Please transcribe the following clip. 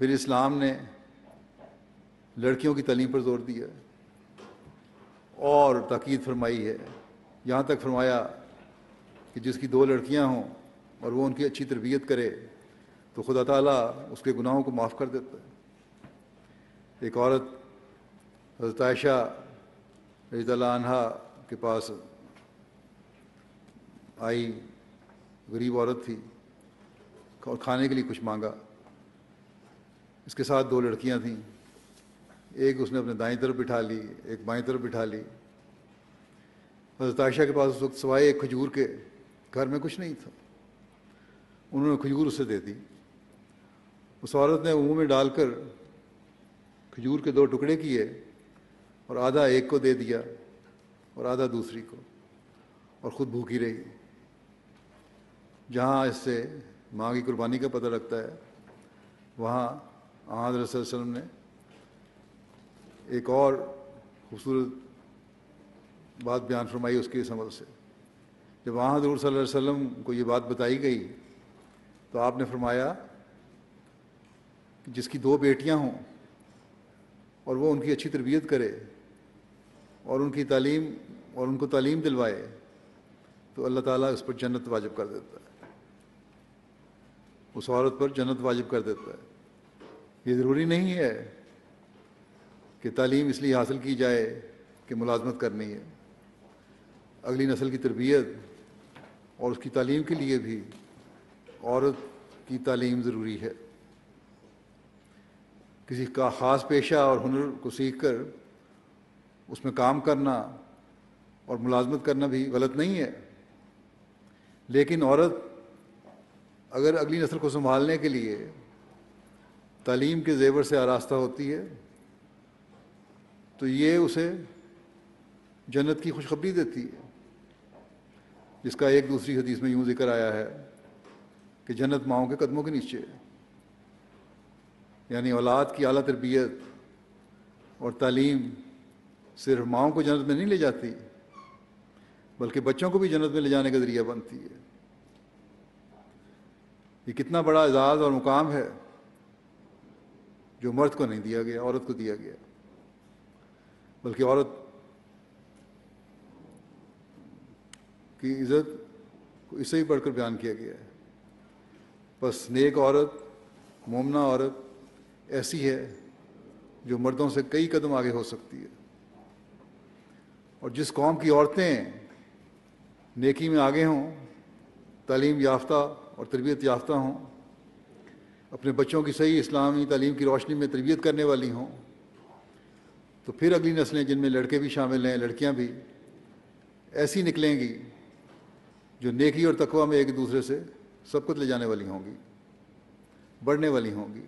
پھر اسلام نے لڑکیوں کی تعلیم پر زور دیا اور تاکید فرمائی ہے، یہاں تک فرمایا کہ جس کی 2 لڑکیاں ہوں اور وہ ان کی اچھی تربیت کرے تو خدا تعالیٰ اس کے گناہوں کو معاف کر دیتا ہے۔ ایک عورت حضرت عائشہ رضی اللہ عنہا کے پاس آئی، غریب عورت تھی اور کھانے کے لیے کچھ مانگا۔ اس کے ساتھ 2 لڑکیاں تھیں، ایک اس نے اپنے دائیں طرف بٹھا لی، ایک بائیں طرف بٹھا لی۔ حضرت عائشہ کے پاس اس وقت سوائے ایک کھجور کے گھر میں کچھ نہیں تھا، انہوں نے کھجور اسے دے دی۔ اس عورت نے منہ میں ڈال کر کھجور کے 2 ٹکڑے کیے اور آدھا ایک کو دے دیا اور آدھا دوسری کو، اور خود بھوکی رہی۔ جہاں اس سے ماں کی قربانی کا پتہ لگتا ہے، وہاں حضرت صلی اللہ علیہ وسلم نے ایک اور خوبصورت بات بیان فرمائی اس کے اس عمل سے۔ جب وہاں حضور صلی اللہ علیہ وسلم کو یہ بات بتائی گئی تو آپ نے فرمایا کہ جس کی 2 بیٹیاں ہوں اور وہ ان کی اچھی تربیت کرے اور ان کی تعلیم اور ان کو تعلیم دلوائے تو اللہ تعالیٰ اس پر جنت واجب کر دیتا ہے، اس عورت پر جنت واجب کر دیتا ہے۔ یہ ضروری نہیں ہے کہ تعلیم اس لیے حاصل کی جائے کہ ملازمت کرنی ہے، اگلی نسل کی تربیت اور اس کی تعلیم کے لیے بھی عورت کی تعلیم ضروری ہے۔ کسی کا خاص پیشہ اور ہنر کو سیکھ کر اس میں کام کرنا اور ملازمت کرنا بھی غلط نہیں ہے، لیکن عورت اگر اگلی نسل کو سنبھالنے کے لیے تعلیم کے زیور سے آراستہ ہوتی ہے تو یہ اسے جنت کی خوشخبری دیتی ہے، جس کا ایک دوسری حدیث میں یوں ذکر آیا ہے کہ جنت ماؤں کے قدموں کے نیچے ہے۔ یعنی اولاد کی اعلیٰ تربیت اور تعلیم صرف ماؤں کو جنت میں نہیں لے جاتی بلکہ بچوں کو بھی جنت میں لے جانے کا ذریعہ بنتی ہے۔ یہ کتنا بڑا اعزاز اور مقام ہے جو مرد کو نہیں دیا گیا، عورت کو دیا گیا، بلکہ عورت کی عزت کو اس سے ہی بڑھ کر بیان کیا گیا ہے۔ بس نیک عورت، مومنہ عورت ایسی ہے جو مردوں سے کئی قدم آگے ہو سکتی ہے، اور جس قوم کی عورتیں نیکی میں آگے ہوں، تعلیم یافتہ اور تربیت یافتہ ہوں، اپنے بچوں کی صحیح اسلامی تعلیم کی روشنی میں تربیت کرنے والی ہوں، تو پھر اگلی نسلیں جن میں لڑکے بھی شامل ہیں، لڑکیاں بھی ایسی نکلیں گی جو نیکی اور تقویٰ میں ایک دوسرے سے سبقت لے جانے والی ہوں گی، بڑھنے والی ہوں گی۔